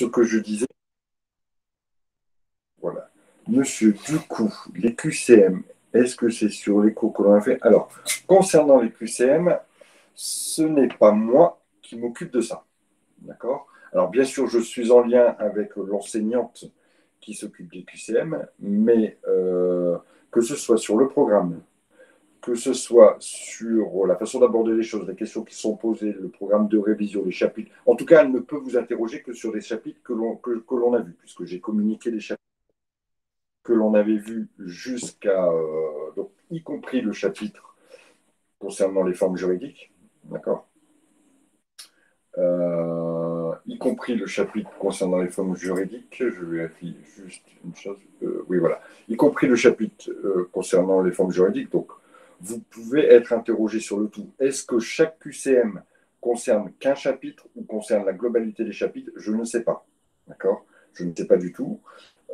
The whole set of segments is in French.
ce que je disais, voilà. Monsieur, du coup, les QCM, est-ce que c'est sur les cours que l'on a fait? Alors, concernant les QCM, ce n'est pas moi qui m'occupe de ça. D'accord? Alors, bien sûr, je suis en lien avec l'enseignante qui s'occupe des QCM, mais que ce soit sur le programme, que ce soit sur la façon d'aborder les choses, les questions qui sont posées, le programme de révision, les chapitres. En tout cas, elle ne peut vous interroger que sur les chapitres que l'on a vus, puisque j'ai communiqué les chapitres que l'on avait vus jusqu'à, donc, y compris le chapitre concernant les formes juridiques, d'accord, y compris le chapitre concernant les formes juridiques, je vérifie juste une chose, oui voilà, y compris le chapitre concernant les formes juridiques, donc vous pouvez être interrogé sur le tout. Est-ce que chaque QCM concerne qu'un chapitre ou concerne la globalité des chapitres? Je ne sais pas, d'accord, je ne sais pas du tout.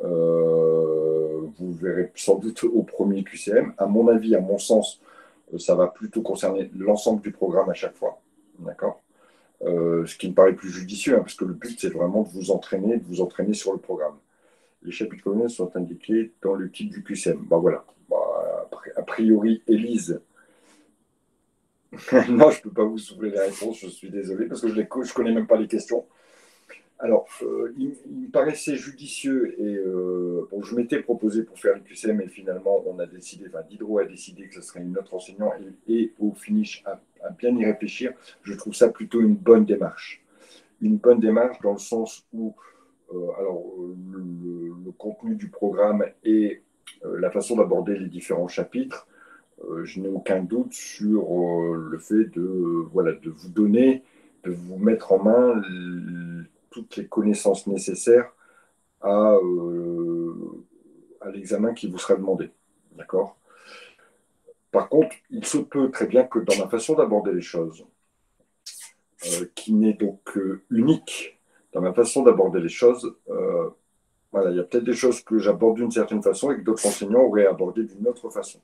Vous verrez sans doute au premier QCM. À mon avis, à mon sens, ça va plutôt concerner l'ensemble du programme à chaque fois, d'accord, ce qui me paraît plus judicieux, hein, parce que le but, c'est vraiment de vous entraîner sur le programme. Les chapitres communs sont indiqués dans le titre du QCM. Ben voilà. Bah, a priori, Élise, non, je ne peux pas vous souffler les réponses, je suis désolé, parce que je ne connais même pas les questions. Alors, il me paraissait judicieux et bon, je m'étais proposé pour faire le QCM et finalement, on a décidé, enfin, Diderot a décidé que ce serait une autre enseignant et au finish, à bien y réfléchir, je trouve ça plutôt une bonne démarche. Une bonne démarche dans le sens où alors, le contenu du programme et la façon d'aborder les différents chapitres, je n'ai aucun doute sur le fait de, voilà, de vous donner, de vous mettre en main toutes les connaissances nécessaires à l'examen qui vous sera demandé. D'accord? Par contre, il se peut très bien que dans ma façon d'aborder les choses, qui n'est donc unique dans ma façon d'aborder les choses, voilà, il y a peut-être des choses que j'aborde d'une certaine façon et que d'autres enseignants auraient abordé d'une autre façon.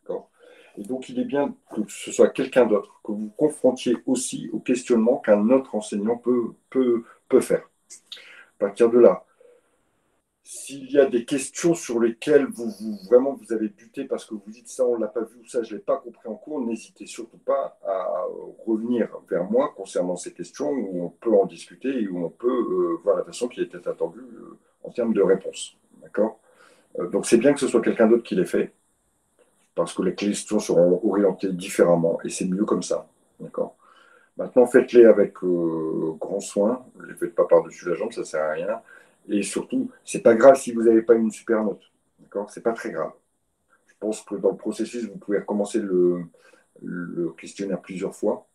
D'accord? Et donc, il est bien que ce soit quelqu'un d'autre, que vous confrontiez aussi au questionnement qu'un autre enseignant peut faire. À partir de là, s'il y a des questions sur lesquelles vraiment vous avez buté parce que vous dites ça, on ne l'a pas vu ou ça, je ne l'ai pas compris en cours, n'hésitez surtout pas à revenir vers moi concernant ces questions où on peut en discuter et où on peut voir la façon qui était attendue en termes de réponse. D'accord? Donc c'est bien que ce soit quelqu'un d'autre qui l'ait fait parce que les questions seront orientées différemment et c'est mieux comme ça. D'accord? Maintenant, faites-les avec grand soin. Ne les faites pas par-dessus la jambe, ça ne sert à rien. Et surtout, c'est pas grave si vous n'avez pas une super note. D'accord? C'est pas très grave. Je pense que dans le processus, vous pouvez recommencer le questionnaire plusieurs fois.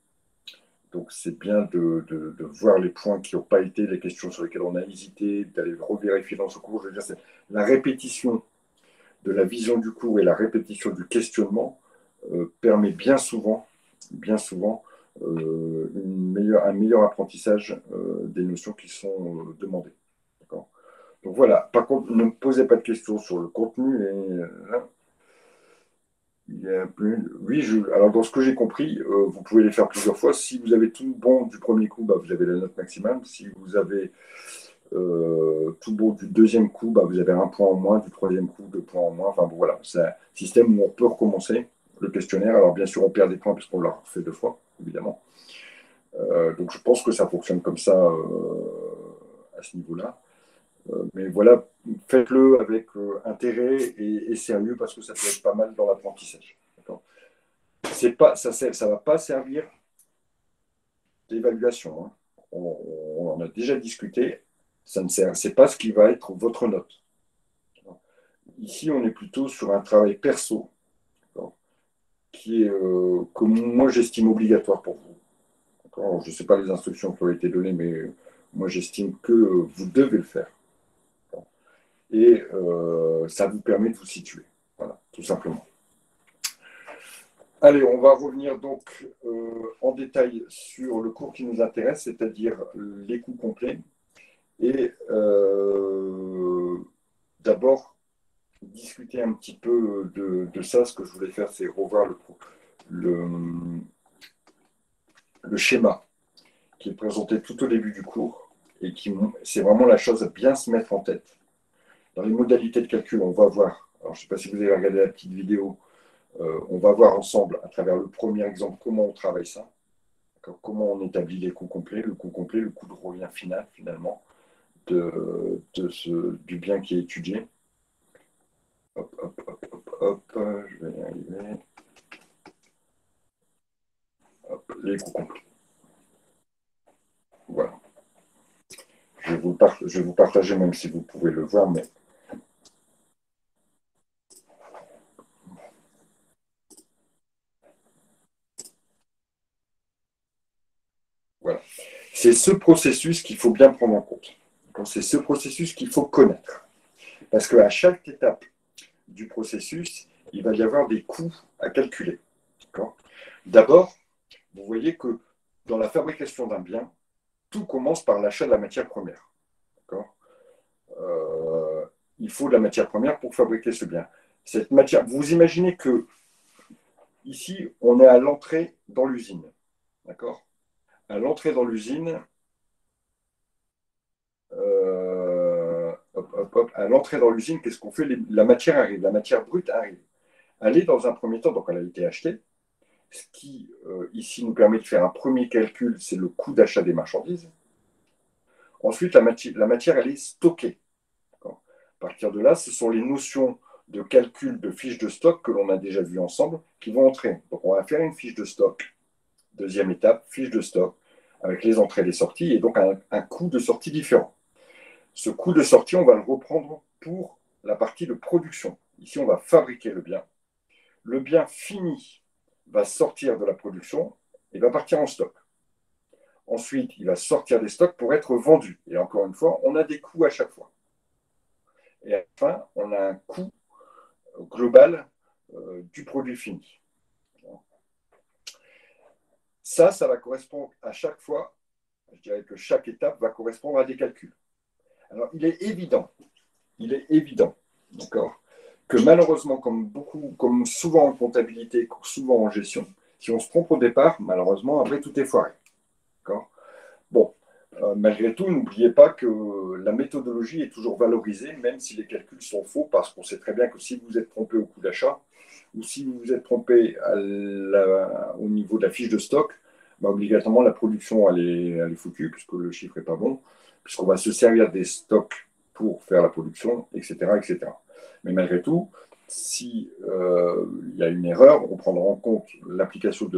Donc, c'est bien de voir les points qui n'ont pas été, les questions sur lesquelles on a hésité, d'aller revérifier dans ce cours. Je veux dire, c'est la répétition de la vision du cours et la répétition du questionnement permet bien souvent un meilleur apprentissage des notions qui sont demandées. Donc voilà, par contre, ne me posez pas de questions sur le contenu. Oui, alors dans ce que j'ai compris, vous pouvez les faire plusieurs fois. Si vous avez tout bon du premier coup, bah, vous avez la note maximale. Si vous avez tout bon du deuxième coup, bah, vous avez un point en moins, du troisième coup, 2 points en moins. Enfin bon, voilà, c'est un système où on peut recommencer le questionnaire. Alors bien sûr, on perd des points puisqu'on l'a fait 2 fois, évidemment. Donc je pense que ça fonctionne comme ça à ce niveau-là. Mais voilà, faites-le avec intérêt et sérieux parce que ça peut être pas mal dans l'apprentissage. C'est pas, ça va pas servir d'évaluation, hein. On en a déjà discuté. Ça ne sert, c'est pas ce qui va être votre note. Ici, on est plutôt sur un travail perso, qui est que moi j'estime obligatoire pour vous. Je ne sais pas les instructions qui ont été données, mais moi j'estime que vous devez le faire. Et ça vous permet de vous situer. Voilà, tout simplement. Allez, on va revenir donc en détail sur le cours qui nous intéresse, c'est-à-dire les coûts complets. Et d'abord, discuter un petit peu de ça. Ce que je voulais faire, c'est revoir le, le schéma qui est présenté tout au début du cours et c'est vraiment la chose à bien se mettre en tête. Dans les modalités de calcul, on va voir, alors je ne sais pas si vous avez regardé la petite vidéo, on va voir ensemble, à travers le premier exemple, comment on travaille ça, comment on établit les coûts complets, le coût de revient final, finalement, du bien qui est étudié. Hop, hop, hop, hop, hop, je vais y arriver. Hop, les coûts complets. Voilà. Je vais vous partager, même si vous pouvez le voir, mais voilà. C'est ce processus qu'il faut bien prendre en compte. C'est ce processus qu'il faut connaître. Parce qu'à chaque étape du processus, il va y avoir des coûts à calculer. D'abord, vous voyez que dans la fabrication d'un bien, tout commence par l'achat de la matière première. Il faut de la matière première pour fabriquer ce bien. Cette matière, vous imaginez que ici, on est à l'entrée dans l'usine. D'accord? À l'entrée dans l'usine, à l'entrée dans l'usine, qu'est-ce qu'on fait? La matière arrive, la matière brute arrive. Elle est dans un premier temps, donc elle a été achetée. Ce qui, ici, nous permet de faire un premier calcul, c'est le coût d'achat des marchandises. Ensuite, la matière, elle est stockée. À partir de là, ce sont les notions de calcul de fiches de stock que l'on a déjà vues ensemble qui vont entrer. Donc, on va faire une fiche de stock. Deuxième étape, fiche de stock, avec les entrées et les sorties, et donc un coût de sortie différent. Ce coût de sortie, on va le reprendre pour la partie de production. Ici, on va fabriquer le bien. Le bien fini va sortir de la production et va partir en stock. Ensuite, il va sortir des stocks pour être vendu. Et encore une fois, on a des coûts à chaque fois. Et à la fin, on a un coût global du produit fini. Ça va correspondre à chaque fois, je dirais que chaque étape va correspondre à des calculs. Alors, il est évident, d'accord, que malheureusement, comme souvent en comptabilité, souvent en gestion, si on se trompe au départ, malheureusement, après, tout est foiré. D'accord. Bon, malgré tout, n'oubliez pas que la méthodologie est toujours valorisée, même si les calculs sont faux, parce qu'on sait très bien que si vous êtes trompé au coût d'achat, ou si vous vous êtes trompé au niveau de la fiche de stock, bah, obligatoirement, la production, elle est foutue, puisque le chiffre n'est pas bon, puisqu'on va se servir des stocks pour faire la production, etc., etc. Mais malgré tout, si il y a une erreur, on prendra en compte l'application de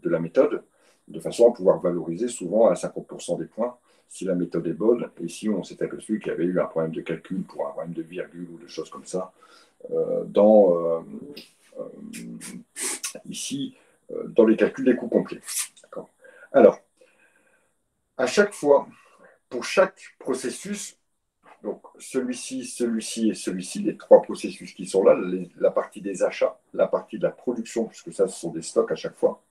la méthode de façon à pouvoir valoriser souvent à 50% des points si la méthode est bonne et si on s'est aperçu qu'il y avait eu un problème de calcul pour un problème de virgule ou de choses comme ça ici dans les calculs des coûts complets. Alors, à chaque fois, pour chaque processus, donc celui-ci et celui-ci, les trois processus qui sont là, la partie des achats, la partie de la production, puisque ça, ce sont des stocks à chaque fois,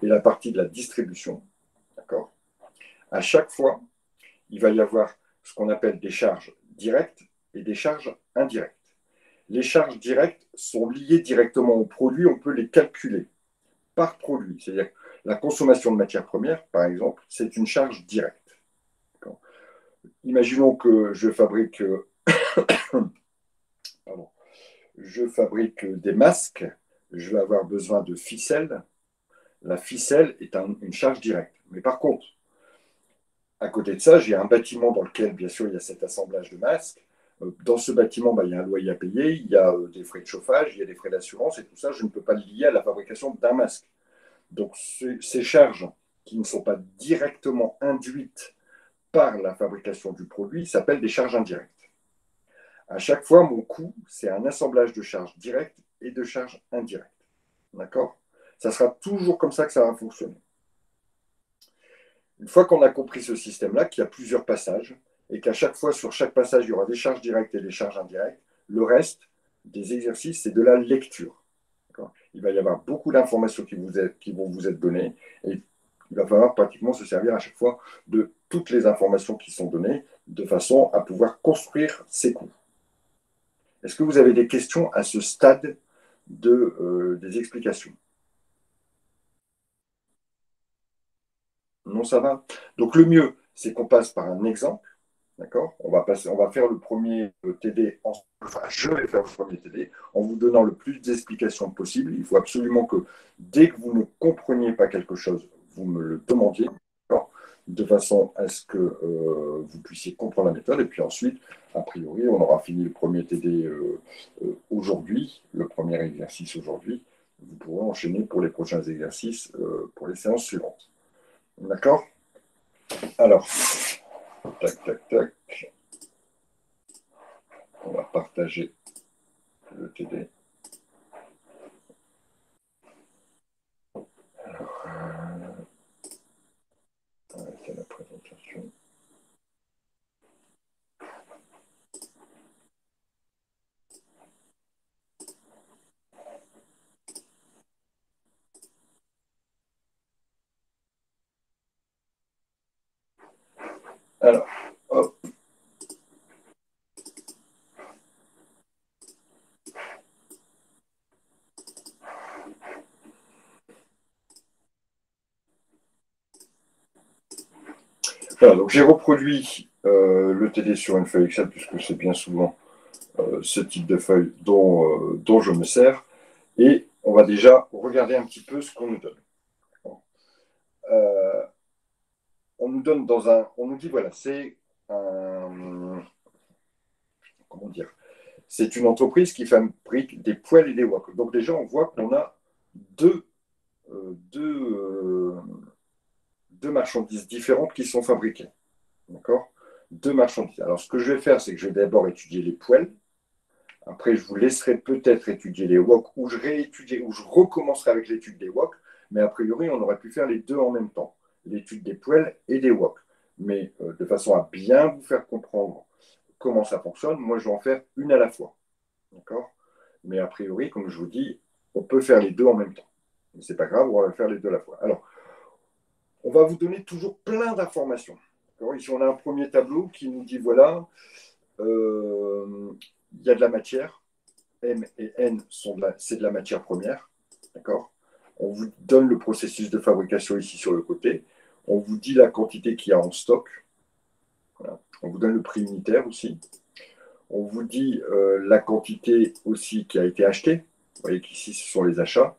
et la partie de la distribution, d'accord. À chaque fois, il va y avoir ce qu'on appelle des charges directes et des charges indirectes. Les charges directes sont liées directement au produit, on peut les calculer par produit. C'est-à-dire la consommation de matières premières, par exemple, c'est une charge directe. Imaginons que je fabrique des masques, je vais avoir besoin de ficelles. La ficelle est une charge directe. Mais par contre, à côté de ça, j'ai un bâtiment dans lequel, bien sûr, il y a cet assemblage de masques. Dans ce bâtiment, il y a un loyer à payer, il y a des frais de chauffage, il y a des frais d'assurance, et tout ça, je ne peux pas le lier à la fabrication d'un masque. Donc, ces charges qui ne sont pas directement induites par la fabrication du produit s'appellent des charges indirectes. À chaque fois, mon coût, c'est un assemblage de charges directes et de charges indirectes. D'accord? Ça sera toujours comme ça que ça va fonctionner. Une fois qu'on a compris ce système-là, qu'il y a plusieurs passages, et qu'à chaque fois, sur chaque passage, il y aura des charges directes et des charges indirectes, le reste des exercices, c'est de la lecture. Il va y avoir beaucoup d'informations qui vont vous être données, et il va falloir pratiquement se servir à chaque fois de toutes les informations qui sont données, de façon à pouvoir construire ces coûts. Est-ce que vous avez des questions à ce stade des explications? Non, ça va. Donc le mieux, c'est qu'on passe par un exemple. D'accord? On va faire le premier TD, enfin, je vais faire le premier TD en vous donnant le plus d'explications possible. Il faut absolument que dès que vous ne compreniez pas quelque chose, vous me le demandiez, de façon à ce que vous puissiez comprendre la méthode. Et puis ensuite, a priori, on aura fini le premier TD aujourd'hui, le premier exercice aujourd'hui. Vous pourrez enchaîner pour les prochains exercices pour les séances suivantes. D'accord? Alors, tac, tac, tac. On va partager le TD. Alors, arrêter la présentation. Alors, hop. Voilà, donc j'ai reproduit le TD sur une feuille Excel, puisque c'est bien souvent ce type de feuille dont je me sers. Et on va déjà regarder un petit peu ce qu'on nous donne. On nous donne on nous dit, voilà, c'est un, comment dire, c'est une entreprise qui fabrique des poêles et des wok. Donc déjà, on voit qu'on a deux, deux, euh, deux marchandises différentes qui sont fabriquées. D'accord? Deux marchandises. Alors, ce que je vais faire, c'est que je vais d'abord étudier les poêles. Après, je vous laisserai peut-être étudier les wok, ou je recommencerai avec l'étude des wok. Mais a priori, on aurait pu faire les deux en même temps, l'étude des poêles et des wok. Mais de façon à bien vous faire comprendre comment ça fonctionne, moi, je vais en faire une à la fois. D'accord? Mais a priori, comme je vous dis, on peut faire les deux en même temps. Mais c'est pas grave, on va faire les deux à la fois. Alors, on va vous donner toujours plein d'informations. Ici, on a un premier tableau qui nous dit, voilà, il y a de la matière, M et N, c'est de la matière première. D'accord? On vous donne le processus de fabrication ici sur le côté. On vous dit la quantité qu'il y a en stock. Voilà. On vous donne le prix unitaire aussi. On vous dit la quantité aussi qui a été achetée. Vous voyez qu'ici, ce sont les achats.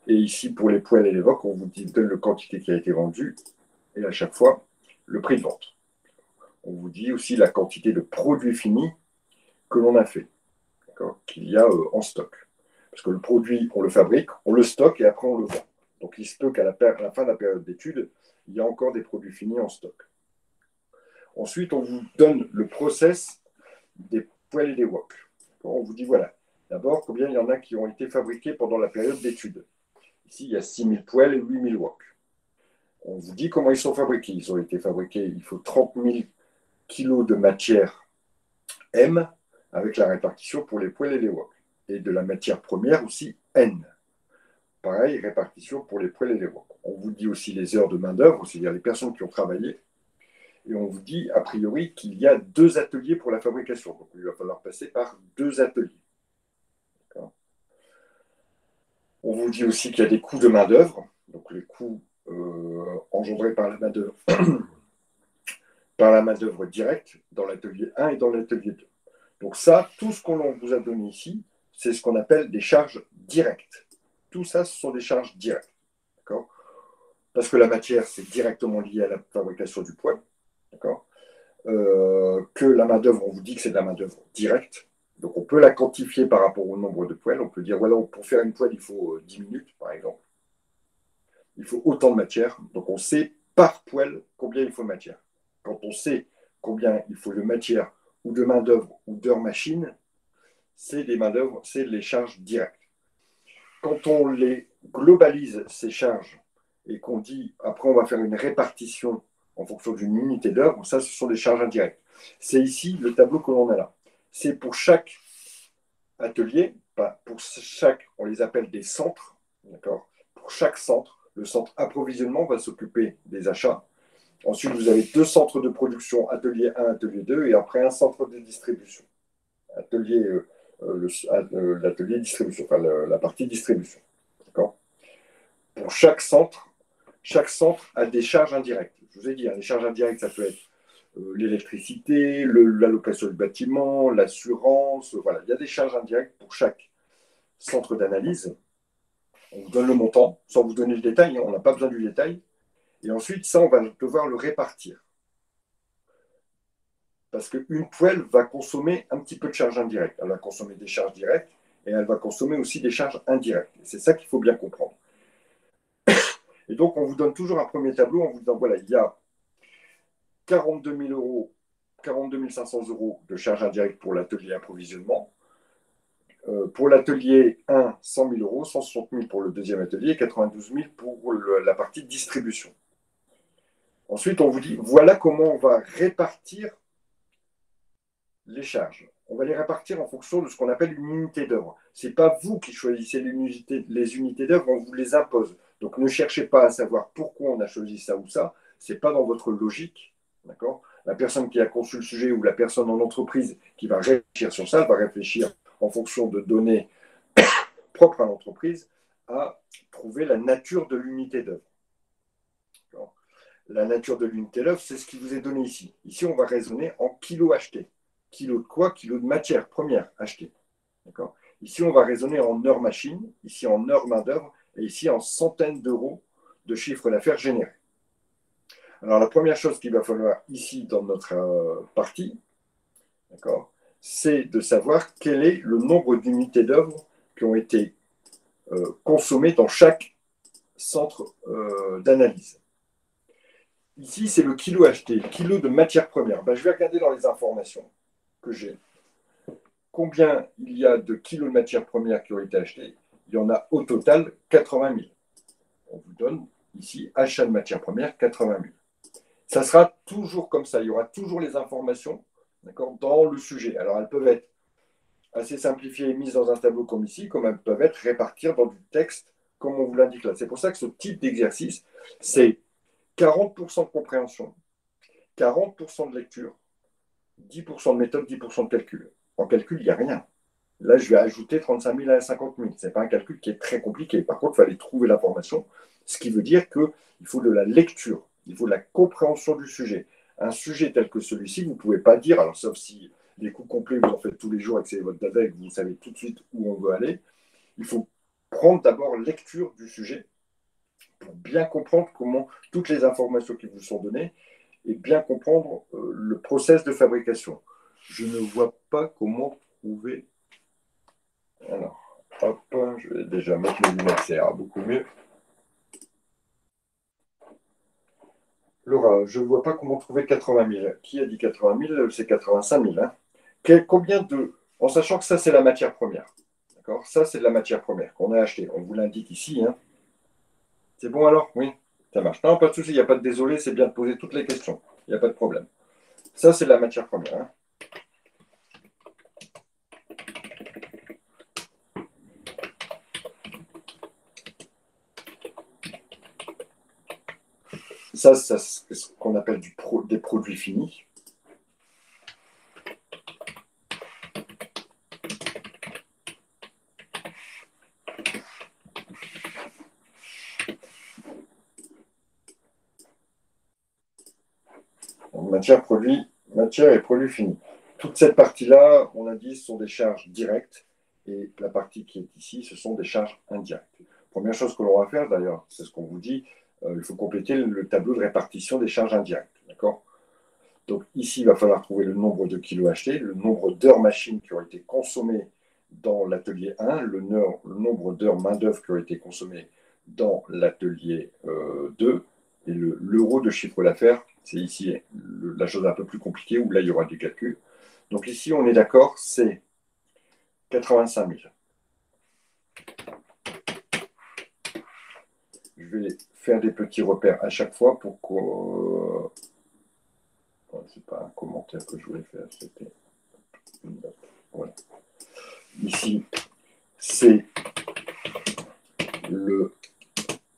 Et ici, pour les poêles et les woks, on vous donne la quantité qui a été vendue. Et à chaque fois, le prix de vente. On vous dit aussi la quantité de produits finis que l'on a fait, qu'il y a en stock. Parce que le produit, on le fabrique, on le stocke et après on le vend. Donc il se peut qu'à la fin de la période d'étude, il y a encore des produits finis en stock. Ensuite, on vous donne le process des poêles et des wok. On vous dit, voilà, d'abord, combien il y en a qui ont été fabriqués pendant la période d'étude. Ici, il y a 6000 poêles et 8000 wok. On vous dit comment ils sont fabriqués. Ils ont été fabriqués, il faut 30 000 kilos de matière M avec la répartition pour les poêles et les wok. Et de la matière première aussi N. Pareil, répartition pour les poêles et les wok. On vous dit aussi les heures de main-d'œuvre, c'est-à-dire les personnes qui ont travaillé. Et on vous dit, a priori, qu'il y a 2 ateliers pour la fabrication. Donc, il va falloir passer par 2 ateliers. On vous dit aussi qu'il y a des coûts de main-d'œuvre, donc les coûts engendrés par la main-d'œuvre directe dans l'atelier 1 et dans l'atelier 2. Donc ça, tout ce qu'on vous a donné ici, c'est ce qu'on appelle des charges directes. Tout ça, ce sont des charges directes. D'accord? Parce que la matière, c'est directement lié à la fabrication du poêle. D'accord? Que la main-d'œuvre, on vous dit que c'est de la main-d'œuvre directe. Donc on peut la quantifier par rapport au nombre de poêles. On peut dire, voilà, pour faire une poêle, il faut 10 minutes, par exemple. Il faut autant de matière. Donc on sait par poêle combien il faut de matière. Quand on sait combien il faut de matière ou de main-d'œuvre ou d'heures machine, c'est des main-d'œuvre, c'est les charges directes. Quand on les globalise, ces charges, et qu'on dit, après on va faire une répartition en fonction d'une unité d'heure, ça, ce sont des charges indirectes. C'est ici le tableau que l'on a là. C'est pour chaque atelier, pour chaque, on les appelle des centres, d'accord? Pour chaque centre, le centre approvisionnement va s'occuper des achats. Ensuite, vous avez 2 centres de production, atelier 1, atelier 2, et après un centre de distribution. Atelier, l'atelier distribution, enfin la partie distribution. D'accord? Pour chaque centre a des charges indirectes. je vous ai dit, hein, les charges indirectes, ça peut être l'électricité, la location du bâtiment, l'assurance, voilà. Il y a des charges indirectes pour chaque centre d'analyse. On vous donne le montant, sans vous donner le détail, hein, on n'a pas besoin du détail. Et ensuite, ça, on va devoir le répartir. Parce qu'une poêle va consommer un petit peu de charges indirectes. Elle va consommer des charges directes et elle va consommer aussi des charges indirectes. C'est ça qu'il faut bien comprendre. Et donc, on vous donne toujours un premier tableau en vous disant, voilà, il y a 42 000 euros, 42 500 euros de charges indirectes pour l'atelier approvisionnement. Pour l'atelier 1, 100 000 euros, 160 000 pour le deuxième atelier et 92 000 pour la partie distribution. Ensuite, on vous dit, voilà comment on va répartir les charges. On va les répartir en fonction de ce qu'on appelle une unité d'œuvre. Ce n'est pas vous qui choisissez les unités d'œuvre, on vous les impose. Donc ne cherchez pas à savoir pourquoi on a choisi ça ou ça, ce n'est pas dans votre logique. D'accord ? La personne qui a conçu le sujet ou la personne en entreprise qui va réfléchir sur ça, va réfléchir en fonction de données propres à l'entreprise à trouver la nature de l'unité d'œuvre. La nature de l'unité d'œuvre, c'est ce qui vous est donné ici. Ici, on va raisonner en kilos achetés. Kilos de quoi? Kilos de matière première achetée. D'accord? Ici, on va raisonner en heures machine, ici en heures main-d'œuvre, et ici en centaines d'euros de chiffre d'affaires généré. Alors, la première chose qu'il va falloir ici dans notre partie, d'accord, c'est de savoir quel est le nombre d'unités d'œuvre qui ont été consommées dans chaque centre d'analyse. Ici, c'est le kilo acheté, le kilo de matière première. Ben, je vais regarder dans les informations que j'ai. Combien il y a de kilos de matière première qui ont été achetés? Il y en a au total 80 000. On vous donne ici achat de matière première 80 000. Ça sera toujours comme ça. Il y aura toujours les informations, d'accord, dans le sujet. Alors, elles peuvent être assez simplifiées et mises dans un tableau comme ici, comme elles peuvent être réparties dans du texte, comme on vous l'indique là. C'est pour ça que ce type d'exercice, c'est 40% de compréhension, 40% de lecture, 10% de méthode, 10% de calcul. En calcul, il n'y a rien. Là, je vais ajouter 35 000 à 50 000. Ce n'est pas un calcul qui est très compliqué. Par contre, il fallait trouver l'information, ce qui veut dire qu'il faut de la lecture, il faut de la compréhension du sujet. Un sujet tel que celui-ci, vous ne pouvez pas dire, alors sauf si les coups complets, vous en faites tous les jours et que c'est votre dada et que vous savez tout de suite où on veut aller, il faut prendre d'abord lecture du sujet pour bien comprendre comment toutes les informations qui vous sont données et bien comprendre le process de fabrication. Je ne vois pas comment trouver. Alors, hop, je vais déjà mettre mes lunettes, ça ira beaucoup mieux. Laura, je ne vois pas comment trouver 80 000. Qui a dit 80 000? C'est 85 000. Hein. Combien de. En sachant que ça, c'est la matière première. D'accord? Ça, c'est de la matière première qu'on a achetée. On vous l'indique ici. Hein. C'est bon alors? Oui, ça marche. Non, pas de souci, il n'y a pas de désolé, c'est bien de poser toutes les questions. Il n'y a pas de problème. Ça, c'est de la matière première. Hein. Ça, c'est ce qu'on appelle des produits finis. Donc, matière et produits finis. Toute cette partie-là, on a dit, ce sont des charges directes. Et la partie qui est ici, ce sont des charges indirectes. Première chose que l'on va faire, d'ailleurs, c'est ce qu'on vous dit, il faut compléter le tableau de répartition des charges indirectes. D'accord? Donc ici, il va falloir trouver le nombre de kilos achetés, le nombre d'heures machines qui ont été consommées dans l'atelier 1, le nombre d'heures main-d'œuvre qui ont été consommées dans l'atelier 2, et l'euro de chiffre d'affaires, c'est ici la chose un peu plus compliquée où là, il y aura des calculs. Donc ici, on est d'accord, c'est 85 000. Je vais faire des petits repères à chaque fois pour qu'on... c'est pas un commentaire que je voulais faire, c'était une note. Voilà. Ici, c'est le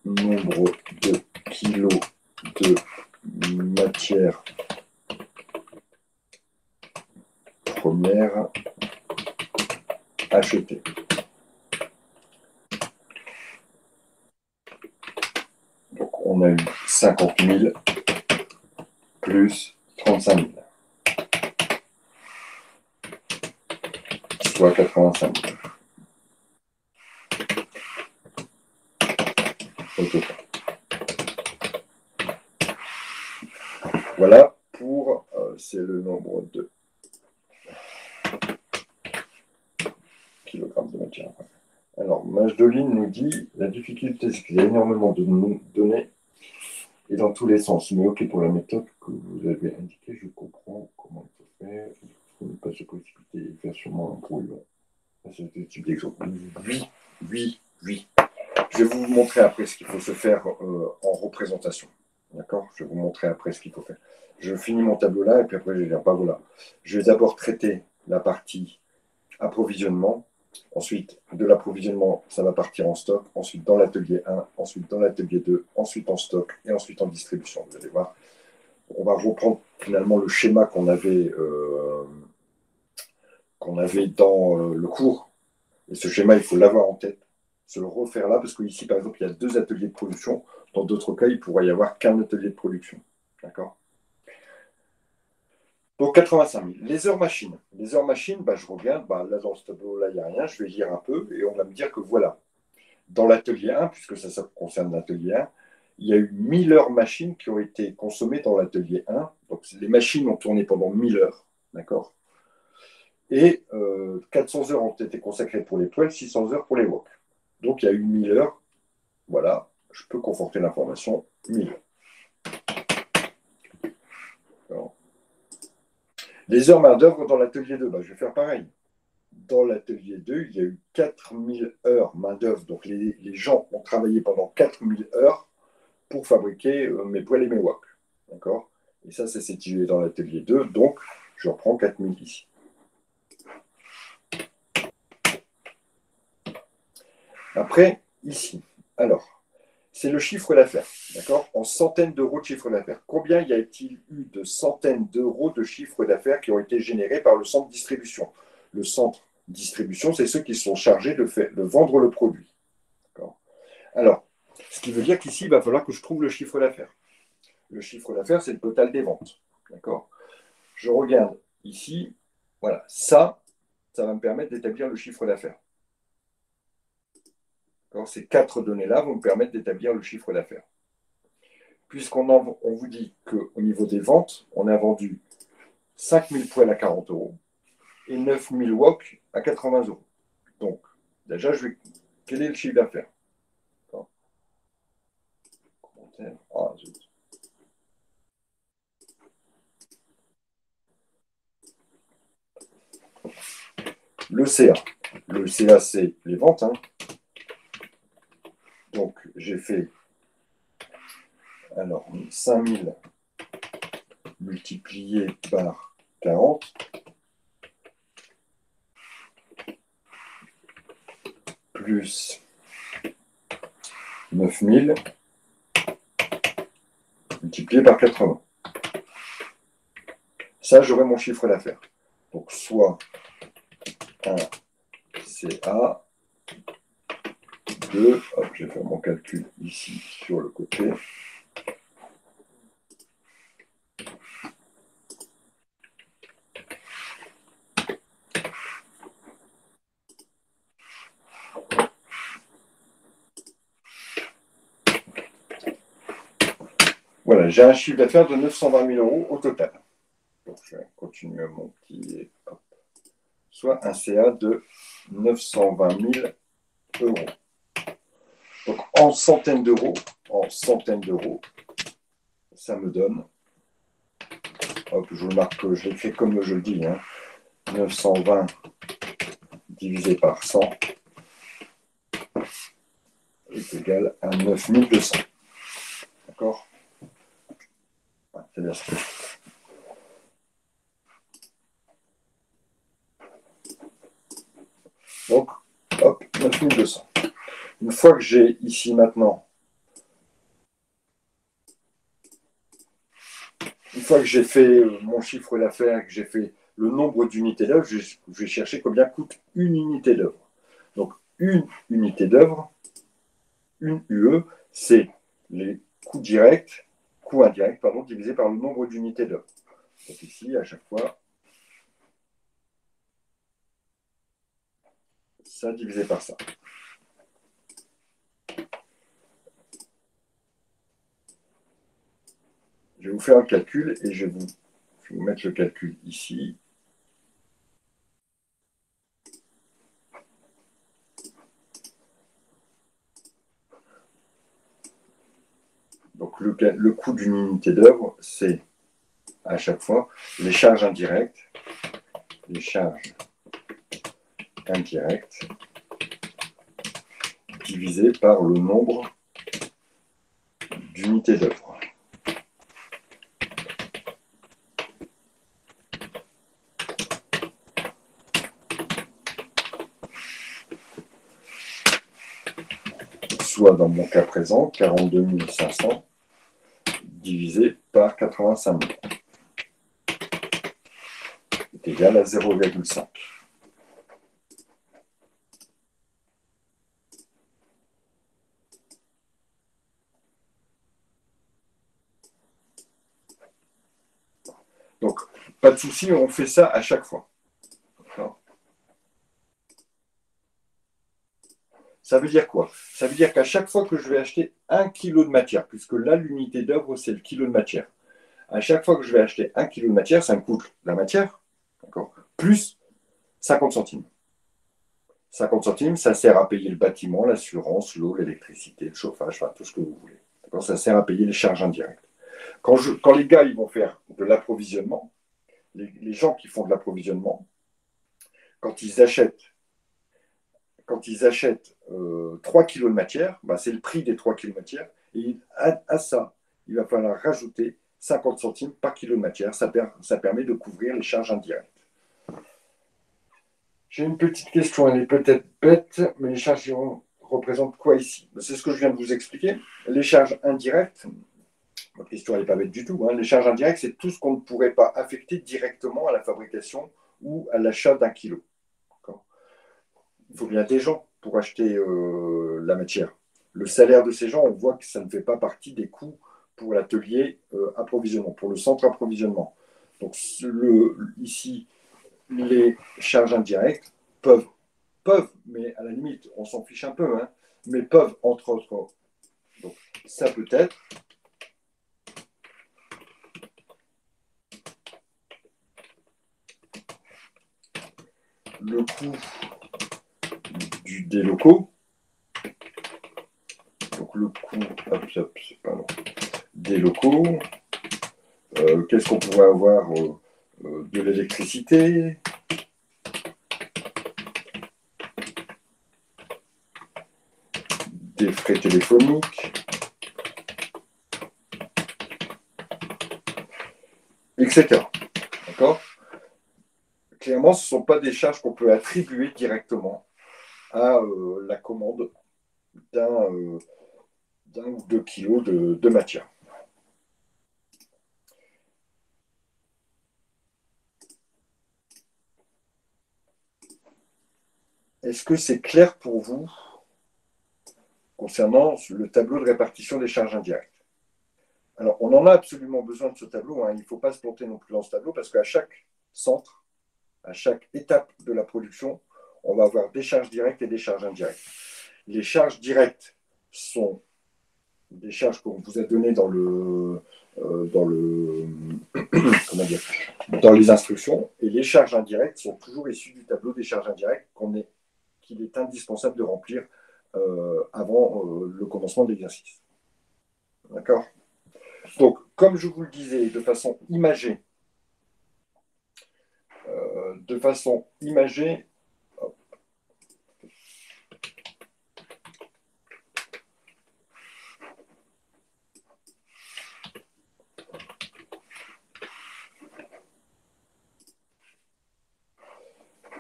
nombre de kilos de matière première achetée. Donc, on a eu 50 000 plus 35 000, soit 85 000 au total. Voilà pour, c'est le nombre de kilogrammes de matière. Alors, Majdoline nous dit, la difficulté, c'est qu'il y a énormément de données et dans tous les sens. Mais ok, pour la méthode que vous avez indiquée, je comprends comment il faut faire. Il faut ne pas se précipiter et faire sûrement un brouillon. C'est ce type d'exemple. Oui, oui, oui. Je vais vous montrer après ce qu'il faut se faire en représentation. D'accord? Je vais vous montrer après ce qu'il faut faire. Je finis mon tableau là et puis après je vais dire, bah voilà. Je vais d'abord traiter la partie approvisionnement. Ensuite, de l'approvisionnement, ça va partir en stock. Ensuite, dans l'atelier 1. Ensuite, dans l'atelier 2. Ensuite, en stock. Et ensuite, en distribution. Vous allez voir. On va reprendre finalement le schéma qu'on avait dans le cours. Et ce schéma, il faut l'avoir en tête. Se le refaire là, parce qu'ici, par exemple, il y a 2 ateliers de production. Dans d'autres cas, il ne pourrait y avoir qu'un atelier de production. D'accord? Donc 85 000. Les heures machines. Les heures machines, bah, je regarde, bah, là dans ce tableau-là, il n'y a rien, je vais lire un peu et on va me dire que voilà, dans l'atelier 1, puisque ça concerne l'atelier 1, il y a eu 1000 heures machines qui ont été consommées dans l'atelier 1. Donc les machines ont tourné pendant 1000 heures. D'accord? Et 400 heures ont été consacrées pour les toiles, 600 heures pour les wok. Donc il y a eu 1000 heures. Voilà, je peux conforter l'information 1000. Alors, les heures main-d'œuvre dans l'atelier 2, bah, je vais faire pareil. Dans l'atelier 2, il y a eu 4000 heures main-d'œuvre. Donc les gens ont travaillé pendant 4000 heures pour fabriquer mes poêles et mes wok. D'accord? Et ça, c'est situé dans l'atelier 2. Donc, je reprends 4000 ici. Après, ici. Alors, c'est le chiffre d'affaires, d'accord? En centaines d'euros de chiffre d'affaires. Combien y a-t-il eu de centaines d'euros de chiffre d'affaires qui ont été générés par le centre de distribution? Le centre de distribution, c'est ceux qui sont chargés de vendre le produit. Alors, ce qui veut dire qu'ici, il va falloir que je trouve le chiffre d'affaires. Le chiffre d'affaires, c'est le total des ventes. D'accord? Je regarde ici, voilà, ça va me permettre d'établir le chiffre d'affaires. Ces 4 données-là vont me permettre d'établir le chiffre d'affaires. Puisqu'on vous dit qu'au niveau des ventes, on a vendu 5000 poêles à 40 euros et 9000 wok à 80 euros. Donc, déjà, quel est le chiffre d'affaires? Commentaire. Ah, zut. Le CA. Le CA, c'est les ventes. Hein. Donc, j'ai fait 5000 multiplié par 40 plus 9000 multiplié par 80. Ça, j'aurai mon chiffre d'affaires. Donc, soit 1 CA, 2, hop, je vais faire mon calcul ici sur le côté. Voilà, j'ai un chiffre d'affaires de 920 000 euros au total. Donc, je vais continuer à monter. Hop. Soit un CA de 920 000 euros. Donc, en centaines d'euros, ça me donne, hop, je le marque, je l'écris comme je le dis, hein, 920 divisé par 100 est égal à 9200. D'accord? C'est bien ça. Donc, hop, 9200. Une fois que j'ai ici maintenant, une fois que j'ai fait mon chiffre d'affaires, que j'ai fait le nombre d'unités d'œuvre, je vais chercher combien coûte une unité d'œuvre. Donc, une unité d'œuvre, une UE, c'est les coûts directs coût indirect, pardon, divisé par le nombre d'unités d'œuvre. Donc ici, à chaque fois, ça divisé par ça. Je vais vous faire un calcul et je vais vous mettre le calcul ici. Donc le coût d'une unité d'œuvre, c'est à chaque fois les charges indirectes divisé par le nombre d'unités d'œuvre. Soit dans mon cas présent, 42 500 divisé par 85 000 est égal à 0,5. Donc, pas de souci, on fait ça à chaque fois. Ça veut dire quoi? Ça veut dire qu'à chaque fois que je vais acheter 1 kg de matière, puisque là, l'unité d'œuvre, c'est le kilo de matière. À chaque fois que je vais acheter 1 kg de matière, ça me coûte la matière, plus 50 centimes. 50 centimes, ça sert à payer le bâtiment, l'assurance, l'eau, l'électricité, le chauffage, enfin, tout ce que vous voulez. Ça sert à payer les charges indirectes. Quand les gars ils vont faire de l'approvisionnement, les gens qui font de l'approvisionnement, quand ils achètent 3 kilos de matière, bah, c'est le prix des 3 kilos de matière, et à ça, il va falloir rajouter 50 centimes par kilo de matière. Ça permet de couvrir les charges indirectes. J'ai une petite question, elle est peut-être bête, mais les charges représentent quoi ici? C'est ce que je viens de vous expliquer. Les charges indirectes, votre question n'est pas bête du tout, hein. Les charges indirectes, c'est tout ce qu'on ne pourrait pas affecter directement à la fabrication ou à l'achat d'un kilo. Il faut bien des gens pour acheter la matière. Le salaire de ces gens, on voit que ça ne fait pas partie des coûts pour l'atelier approvisionnement, pour le centre approvisionnement. Donc ici, les charges indirectes peuvent, mais à la limite, on s'en fiche un peu, hein, mais peuvent, entre autres, donc ça peut être le coût des locaux, donc le coût des locaux, qu'est-ce qu'on pourrait avoir de l'électricité, des frais téléphoniques, etc. D'accord? Clairement, ce ne sont pas des charges qu'on peut attribuer directement à la commande d'un ou 2 kilos de matière. Est-ce que c'est clair pour vous concernant le tableau de répartition des charges indirectes? Alors, on en a absolument besoin de ce tableau, hein. Il ne faut pas se planter non plus dans ce tableau parce qu'à chaque centre, à chaque étape de la production, on va avoir des charges directes et des charges indirectes. Les charges directes sont des charges qu'on vous a données dans comment dire, dans les instructions, et les charges indirectes sont toujours issues du tableau des charges indirectes qu'il est indispensable de remplir avant le commencement de l'exercice. D'accord? Donc, comme je vous le disais, de façon imagée,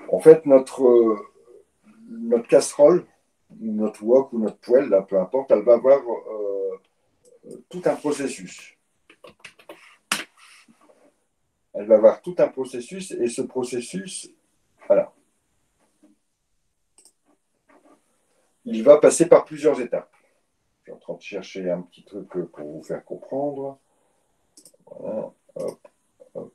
en fait, notre casserole, notre wok ou notre poêle, là, peu importe, elle va avoir tout un processus. Elle va avoir tout un processus, et ce processus, voilà, il va passer par plusieurs étapes. Je suis en train de chercher un petit truc pour vous faire comprendre. Voilà, hop, hop.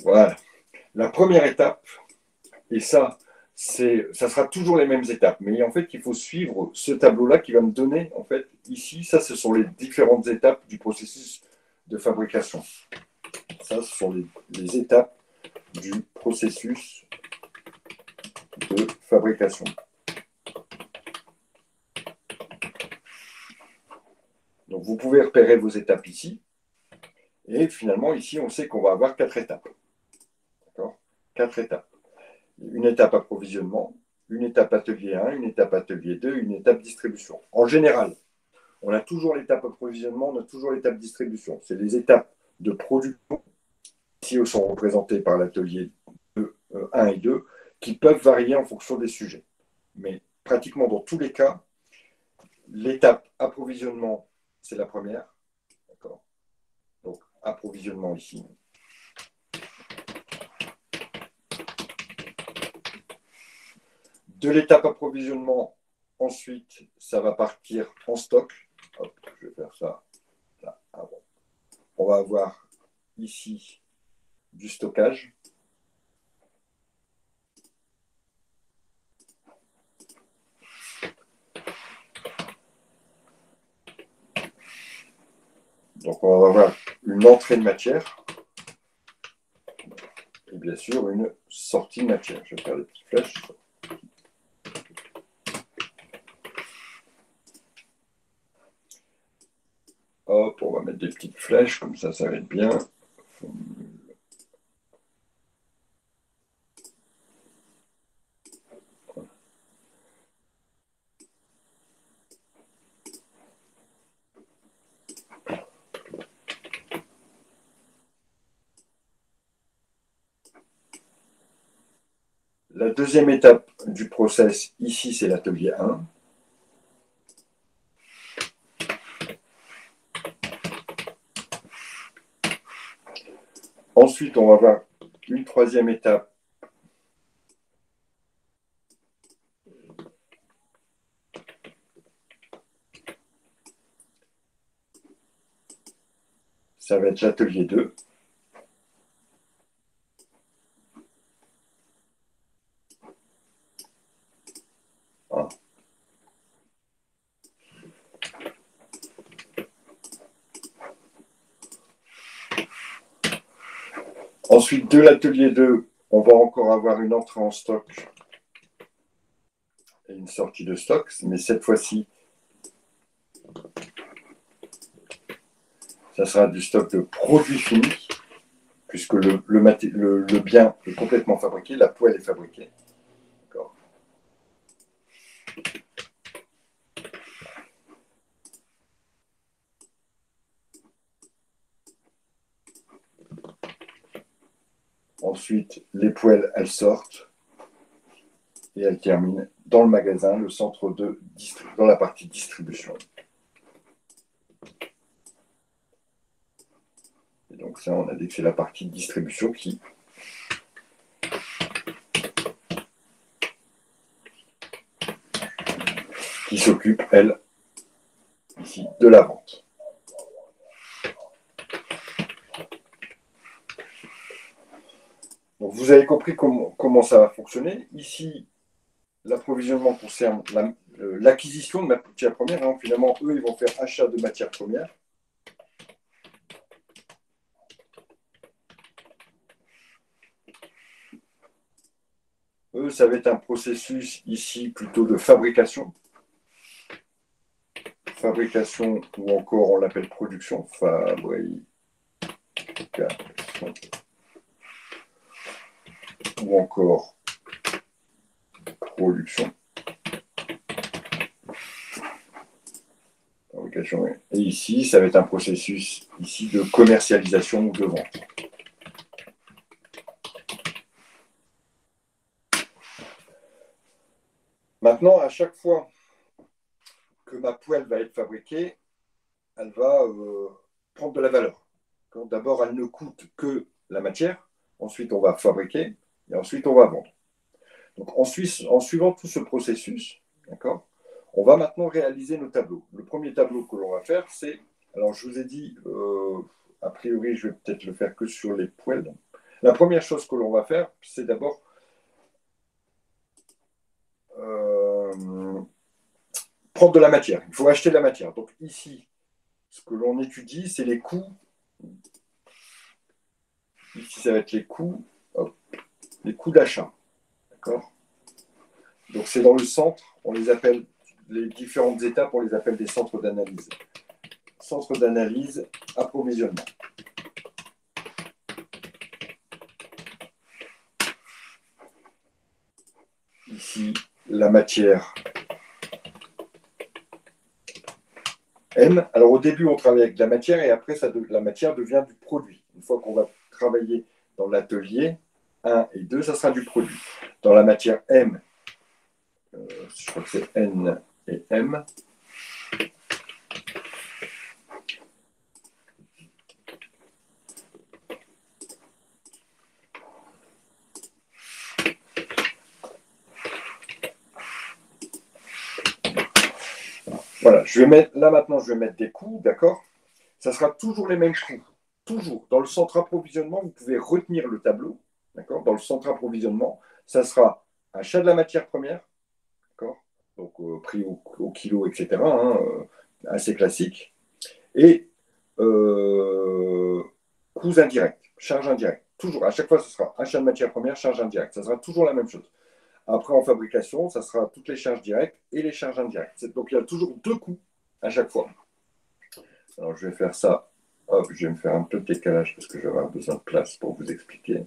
Voilà. La première étape, et ça sera toujours les mêmes étapes, mais en fait, il faut suivre ce tableau-là qui va me donner, en fait, ici, ça, ce sont les différentes étapes du processus de fabrication. Ça, ce sont les étapes du processus de fabrication. Donc, vous pouvez repérer vos étapes ici, et finalement, ici, on sait qu'on va avoir 4 étapes. D'accord ? 4 étapes. Une étape approvisionnement, une étape atelier 1, une étape atelier 2, une étape distribution. En général, on a toujours l'étape approvisionnement, on a toujours l'étape distribution. C'est les étapes de production, ici sont représentées par l'atelier 1 et 2, qui peuvent varier en fonction des sujets. Mais pratiquement dans tous les cas, l'étape approvisionnement, c'est la première. D'accord. Donc, approvisionnement ici. De l'étape approvisionnement, ensuite, ça va partir en stock. Hop, je vais faire ça. Là, avant. On va avoir ici du stockage. Donc, on va avoir une entrée de matière et bien sûr une sortie de matière. Je vais faire des petites flèches. Hop, on va mettre des petites flèches, comme ça va être bien. La deuxième étape du process, ici, c'est l'atelier 1. Ensuite, on va avoir une troisième étape. Ça va être l'atelier 2. Voilà. Ensuite, de l'atelier 2, on va encore avoir une entrée en stock et une sortie de stock, mais cette fois-ci, ça sera du stock de produits finis, puisque le bien est complètement fabriqué, la poêle est fabriquée. D'accord. Ensuite, les poêles, elles sortent et elles terminent dans le magasin, le centre dans la partie distribution. Et donc ça, on a dit que c'est la partie distribution qui s'occupe, elle, ici, de la vente. Donc vous avez compris comment ça va fonctionner. Ici, l'approvisionnement concerne l'acquisition de matières premières. Hein. Finalement, eux, ils vont faire achat de matières premières. Eux, ça va être un processus ici plutôt de fabrication. Fabrication, ou encore on l'appelle production. Fabrication. Ou encore production. Fabrication. Et ici, ça va être un processus ici de commercialisation ou de vente. Maintenant, à chaque fois que ma poêle va être fabriquée, elle va prendre de la valeur. D'abord, elle ne coûte que la matière, ensuite on va fabriquer, et ensuite on va vendre. Donc en suivant tout ce processus, d'accord, on va maintenant réaliser nos tableaux. Le premier tableau que l'on va faire, c'est, alors je vous ai dit, a priori, je vais peut-être le faire que sur les poêles. La première chose que l'on va faire, c'est d'abord prendre de la matière. Il faut acheter de la matière. Donc ici, ce que l'on étudie, c'est les coûts. Ici, ça va être les coûts d'achat. D'accord. Donc c'est dans le centre, on les appelle, les différentes étapes, on les appelle des centres d'analyse. Centre d'analyse, approvisionnement. Ici, la matière M. Alors au début, on travaille avec de la matière et après, la matière devient du produit. Une fois qu'on va travailler dans l'atelier 1 et 2, ça sera du produit. Dans la matière M, je crois que c'est N et M. Voilà, là maintenant, je vais mettre des coûts, d'accord. Ça sera toujours les mêmes coûts. Toujours. Dans le centre approvisionnement, vous pouvez retenir le tableau, d'accord. Dans le centre approvisionnement, ça sera achat de la matière première, d'accord. Donc prix au kilo, etc. Hein, assez classique. Et coûts indirects, charges indirectes. Toujours, à chaque fois, ce sera achat de matière première, charge indirecte. Ça sera toujours la même chose. Après, en fabrication, ça sera toutes les charges directes et les charges indirectes. Donc, il y a toujours deux coûts à chaque fois. Alors, je vais faire ça. Hop, je vais me faire un peu de décalage parce que je vais avoir besoin de place pour vous expliquer.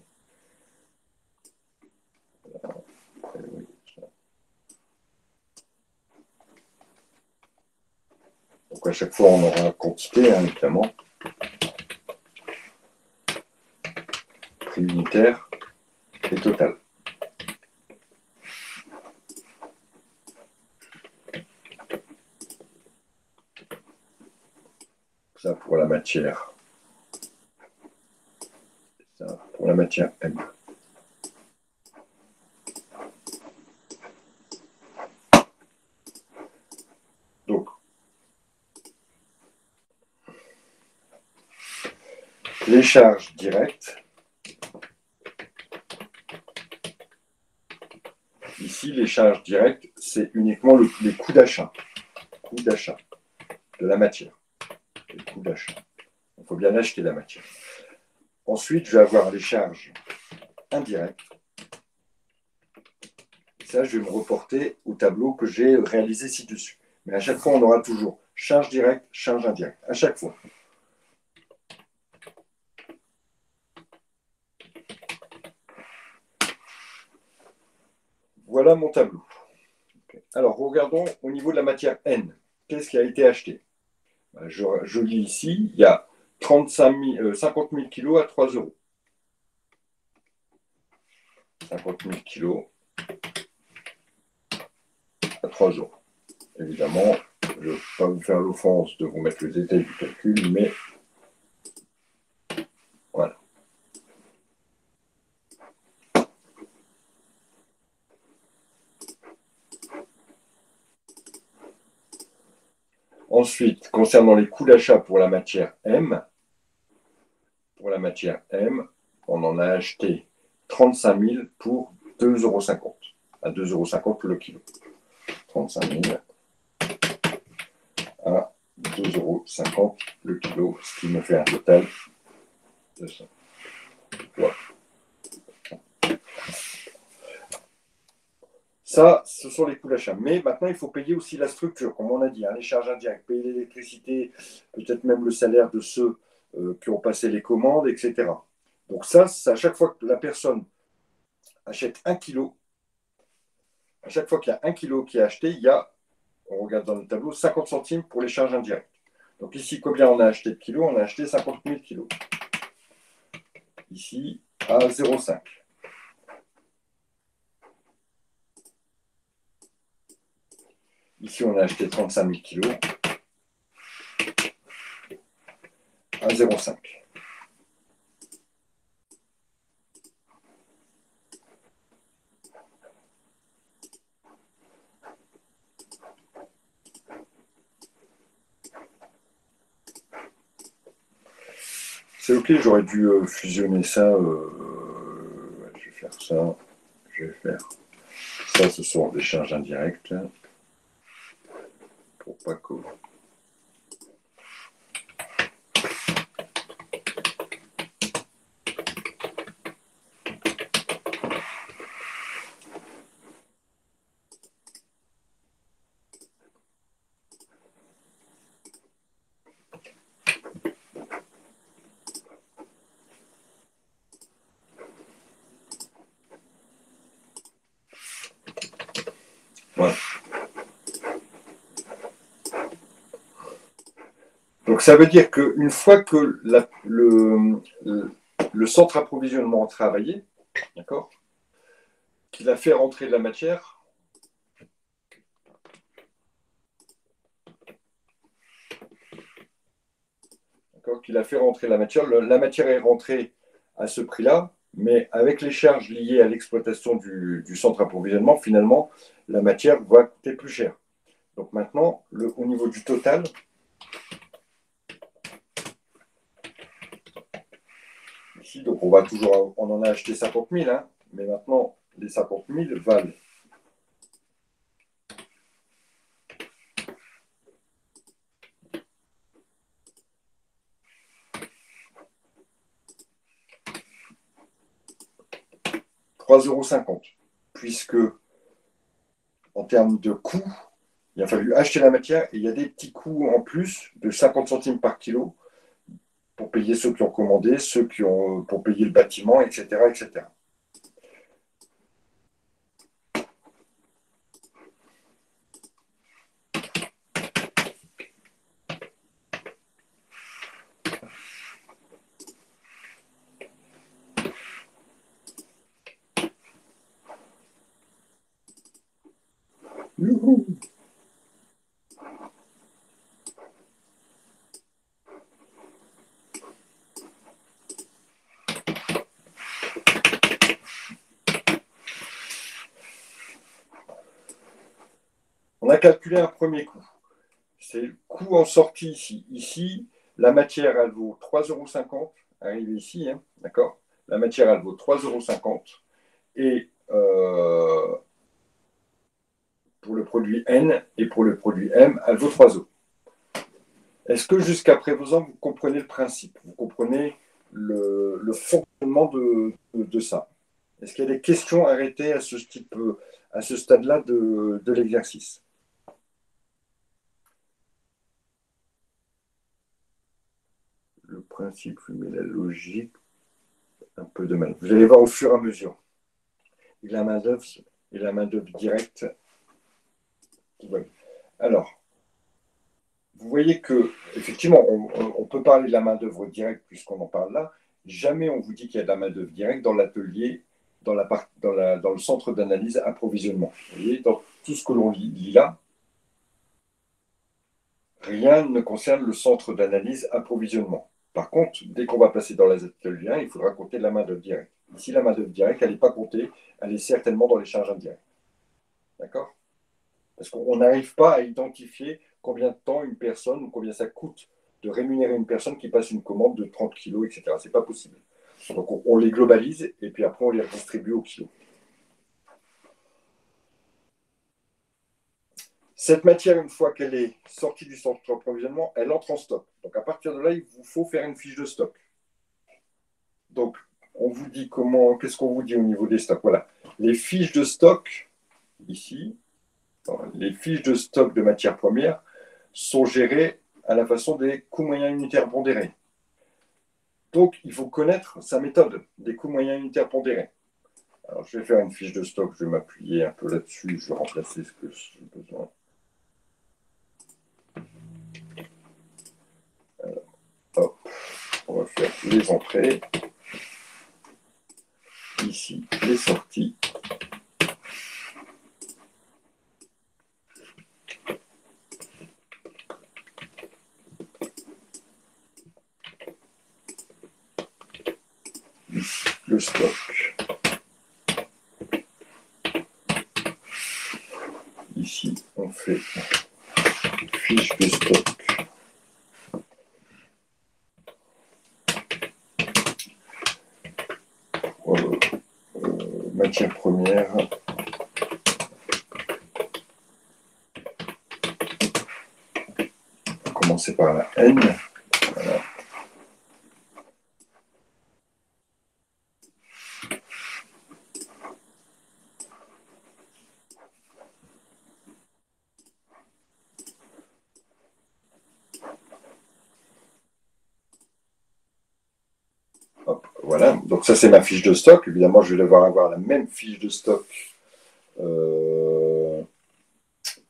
Donc, à chaque fois, on aura une quantité, hein, évidemment. Prix unitaire et total. Ça pour la matière. Ça pour la matière M. Donc, les charges directes. Ici, les charges directes, c'est uniquement les coûts d'achat. Coûts d'achat de la matière. Les coûts d'achat. Il faut bien acheter la matière. Ensuite, je vais avoir les charges indirectes. Ça, je vais me reporter au tableau que j'ai réalisé ci-dessus. Mais à chaque fois, on aura toujours charge directe, charge indirecte. À chaque fois. Voilà mon tableau. Alors, regardons au niveau de la matière N. Qu'est-ce qui a été acheté? Je lis ici, il y a 50 000 kilos à 3 euros. 50 000 kilos à 3 euros. Évidemment, je ne vais pas vous faire l'offense de vous mettre le détail du calcul, mais voilà. Ensuite, concernant les coûts d'achat pour la matière M, on en a acheté 35 000 pour 2,50 euros. À 2,50 euros le kilo. 35 000 à 2,50 euros le kilo, ce qui me fait un total de ça. Voilà. Ça, ce sont les coûts d'achat. Mais maintenant, il faut payer aussi la structure, comme on a dit, hein, les charges indirectes, payer l'électricité, peut-être même le salaire de ceux qui ont passé les commandes, etc. Donc ça, à chaque fois que la personne achète 1 kilo, à chaque fois qu'il y a 1 kilo qui est acheté, il y a, on regarde dans le tableau, 50 centimes pour les charges indirectes. Donc ici, combien on a acheté de kilos? On a acheté 50 000 kilos. Ici, à 0,5. Ici, on a acheté 35 000 kilos à 0,5. C'est ok, j'aurais dû fusionner ça. Je vais faire ça. Je vais faire ça, ce sont des charges indirectes. Pour pas que. Voilà. Donc ça veut dire qu'une fois que le centre approvisionnement a travaillé, d'accord, qu'il a fait rentrer de la matière, d'accord, qu'il a fait rentrer la matière est rentrée à ce prix-là, mais avec les charges liées à l'exploitation du centre approvisionnement, finalement, la matière va coûter plus cher. Donc maintenant, au niveau du total, ici, donc on en a acheté 50 000, hein, mais maintenant, les 50 000 valent 3,50 €, puisque en termes de coûts, il a fallu acheter la matière et il y a des petits coûts en plus de 50 centimes par kilo pour payer ceux qui ont commandé, pour payer le bâtiment, etc., etc. Youhou. On a calculé un premier coût. C'est le coût en sortie ici. Ici, la matière, elle vaut 3,50 €, arrivée ici, hein, d'accord. La matière, elle vaut 3,50 € et pour le produit N et pour le produit M, elle vaut 3 €. Est-ce que jusqu'à présent, vous comprenez le principe? Vous comprenez le fonctionnement de ça? Est-ce qu'il y a des questions arrêtées à ce stade-là de l'exercice? Le principe, mais la logique, un peu de mal. Vous allez voir au fur et à mesure. Et la main-d'œuvre directe. Alors, vous voyez que, effectivement, on peut parler de la main-d'œuvre directe puisqu'on en parle là. Jamais on vous dit qu'il y a de la main-d'œuvre directe dans l'atelier, dans le centre d'analyse approvisionnement. Vous voyez, dans tout ce que l'on lit là, rien ne concerne le centre d'analyse approvisionnement. Par contre, dès qu'on va passer dans les ateliers 1, il faudra compter la main-d'œuvre directe. Ici, la main-d'œuvre directe, elle n'est pas comptée, elle est certainement dans les charges indirectes. D'accord? Parce qu'on n'arrive pas à identifier combien de temps une personne ou combien ça coûte de rémunérer une personne qui passe une commande de 30 kilos, etc. Ce n'est pas possible. Donc on les globalise et puis après on les redistribue au kilo. Cette matière, une fois qu'elle est sortie du centre d'approvisionnement, elle entre en stock. Donc à partir de là, il vous faut faire une fiche de stock. Donc on vous dit qu'est-ce qu'on vous dit au niveau des stocks? Voilà. Les fiches de stock, ici, les fiches de stock de matières premières sont gérées à la façon des coûts moyens unitaires pondérés. Donc, il faut connaître sa méthode des coûts moyens unitaires pondérés. Alors, je vais faire une fiche de stock, je vais m'appuyer un peu là-dessus, je vais remplacer ce que j'ai besoin. Alors, hop, on va faire les entrées. Ici, les sorties. ici le stock. Ici, on fait fiche de stock. Matière première. On va commencer par la N. Voilà. Hop, voilà. Donc ça, c'est ma fiche de stock. Évidemment, je vais devoir avoir la même fiche de stock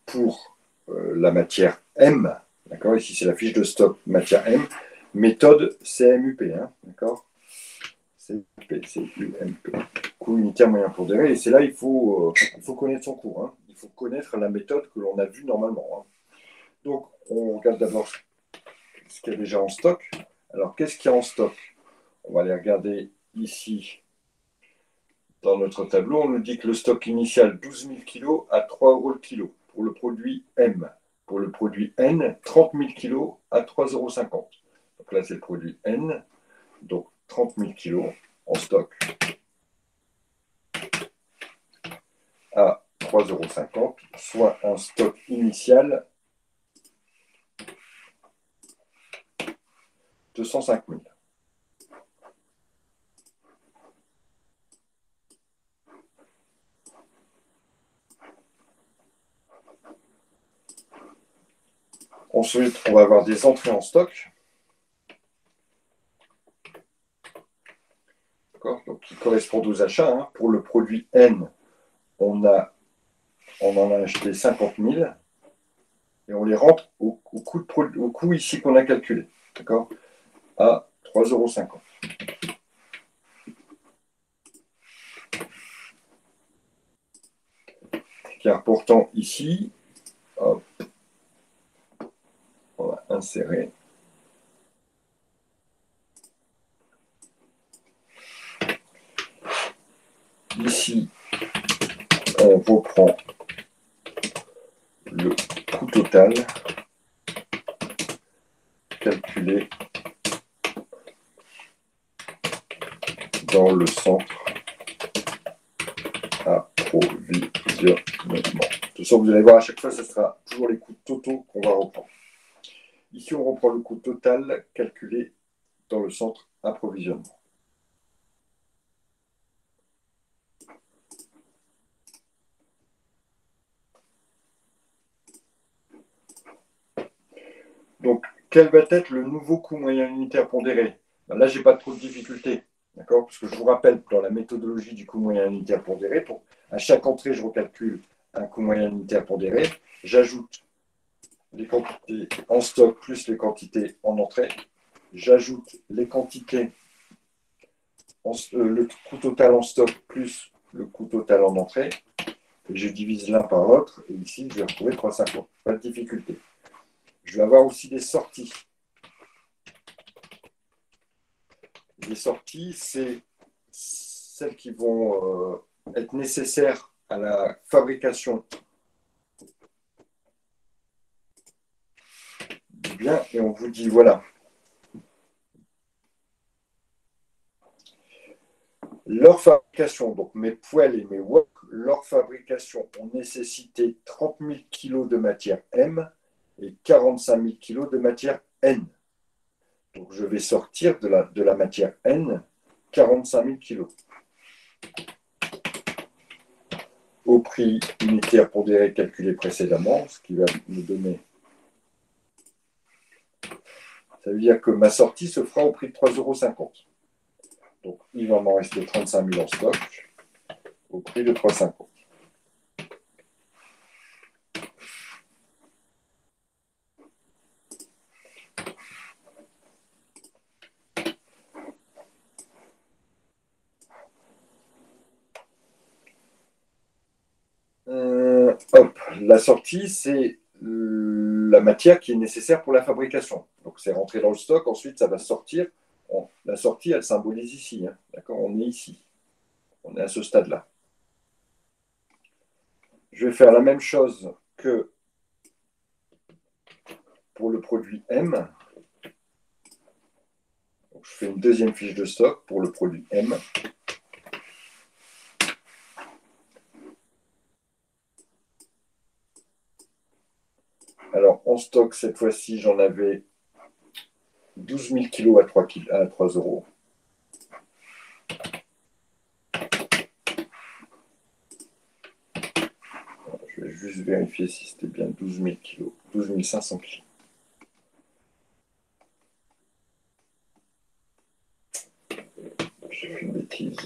pour la matière M. D'accord. Ici, c'est la fiche de stock matière M. Méthode CMUP. Hein, d'accord. CUMP, CUMP. Coût unitaire moyen pondéré. Et c'est là il faut connaître son cours. Hein. Il faut connaître la méthode que l'on a vue normalement. Hein. Donc, on regarde d'abord ce qu'il y a déjà en stock. Alors, qu'est-ce qu'il y a en stock? On va aller regarder ici dans notre tableau. On nous dit que le stock initial, 12 000 kg à 3 € le kilo pour le produit M. Pour le produit N, 30 000 kg à 3,50 €. Donc là, c'est le produit N. Donc, 30 000 kg en stock à 3,50 €, soit un stock initial de 105 000. Ensuite, on va avoir des entrées en stock. Donc, qui correspondent aux achats. Hein. Pour le produit N, on en a acheté 50 000 et on les rentre au coût ici qu'on a calculé. D'accord, à 3,50 €. Ce qui est important ici, hop, on va insérer. Ici, on reprend le coût total calculé dans le centre approvisionnement. De toute façon, vous allez voir à chaque fois, ce sera toujours les coûts totaux qu'on va reprendre. Ici, on reprend le coût total calculé dans le centre approvisionnement. Donc, quel va être le nouveau coût moyen unitaire pondéré? Là, je n'ai pas trop de difficultés, d'accord? Parce que je vous rappelle, dans la méthodologie du coût moyen unitaire pondéré, à chaque entrée, je recalcule un coût moyen unitaire pondéré, j'ajoute les quantités en stock plus les quantités en entrée, j'ajoute les quantités, le coût total en stock plus le coût total en entrée, et je divise l'un par l'autre, et ici, je vais retrouver 3,50. Pas de difficulté. Je vais avoir aussi des sorties. Les sorties, c'est celles qui vont être nécessaires à la fabrication du bien. Et on vous dit, voilà, leur fabrication, donc mes poêles et mes wok, leur fabrication ont nécessité 30 000 kg de matière M et 45 000 kg de matière N. Donc je vais sortir de la matière N 45 000 kg. Au prix unitaire pondéré calculé précédemment, ce qui va me donner. Ça veut dire que ma sortie se fera au prix de 3,50 €. Donc il va m'en rester 35 000 en stock au prix de 3,50 €. Hop, la sortie, c'est la matière qui est nécessaire pour la fabrication. Donc c'est rentré dans le stock, ensuite ça va sortir, La sortie, elle symbolise ici. Hein, d'accord? On est ici. On est à ce stade-là. Je vais faire la même chose que pour le produit M. Donc, je fais une deuxième fiche de stock pour le produit M. Alors, en stock, cette fois-ci, j'en avais 12 000 kilos à 3 euros. Je vais juste vérifier si c'était bien 12 000 kilos, 12 500 kilos. J'ai fait une bêtise.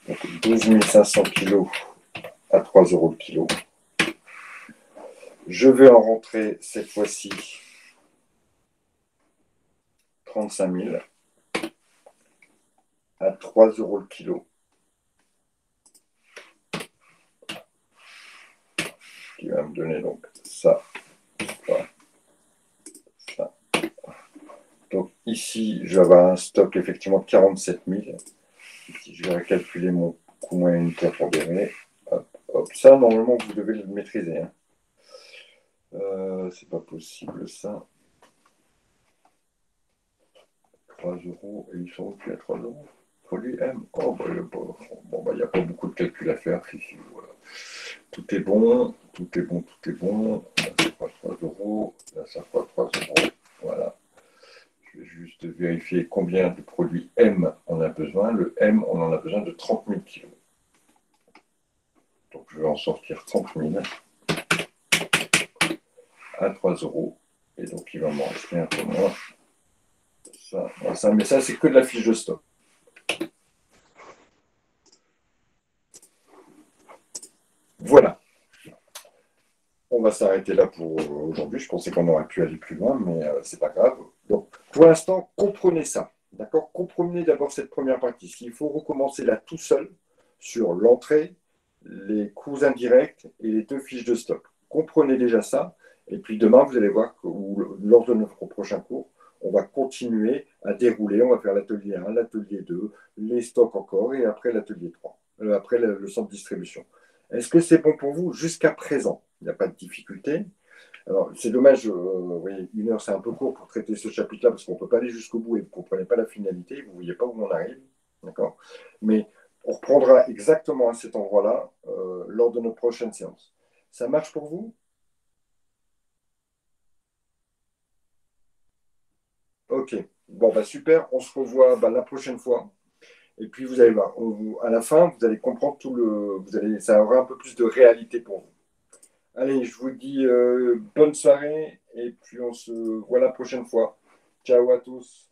Donc, 12 500 kilos à 3 euros le kilo. Je vais en rentrer cette fois-ci 35 000 à 3 euros le kilo. Qui va me donner donc ça, ça, ça. Donc ici, je vais avoir un stock effectivement de 47 000. Ici, je vais calculer mon coût moyen unitaire pour pondéré. Hop, hop. Ça, normalement, vous devez le maîtriser. Hein. C'est pas possible ça. 3 euros et ils sont aussi à 3 euros. Produit M. Oh, bah, il n'y a pas beaucoup de calculs à faire. Voilà. Tout est bon, tout est bon, tout est bon. Là, ça fera 3 euros. Là, ça fera 3 euros. Voilà. Je vais juste vérifier combien de produits M on a besoin. Le M, on en a besoin de 30 000 kilos. Donc, je vais en sortir 30 000 à 3 euros. Et donc, il va m'en rester un peu moins. Ça, mais ça, c'est que de la fiche de stock. Voilà. On va s'arrêter là pour aujourd'hui. Je pensais qu'on aurait pu aller plus loin, mais c'est pas grave. Donc, pour l'instant, comprenez ça. D'accord? Comprenez d'abord cette première partie. S'il faut recommencer là tout seul sur l'entrée, les coûts indirects et les deux fiches de stock. Comprenez déjà ça. Et puis demain, vous allez voir que lors de notre prochain cours, on va continuer à dérouler. On va faire l'atelier 1, l'atelier 2, les stocks encore, et après l'atelier 3, après le centre de distribution. Est-ce que c'est bon pour vous jusqu'à présent? Il n'y a pas de difficulté. Alors, c'est dommage, vous voyez, 1 heure, c'est un peu court pour traiter ce chapitre-là, parce qu'on ne peut pas aller jusqu'au bout et vous ne comprenez pas la finalité, vous ne voyez pas où on arrive. D'accord? Mais on reprendra exactement à cet endroit-là lors de notre prochaine séance. Ça marche pour vous? Ok. Bon, bah super, on se revoit la prochaine fois. Et puis vous allez voir, à la fin, vous allez comprendre tout le. Ça aura un peu plus de réalité pour vous. Allez, je vous dis bonne soirée et puis on se voit la prochaine fois. Ciao à tous.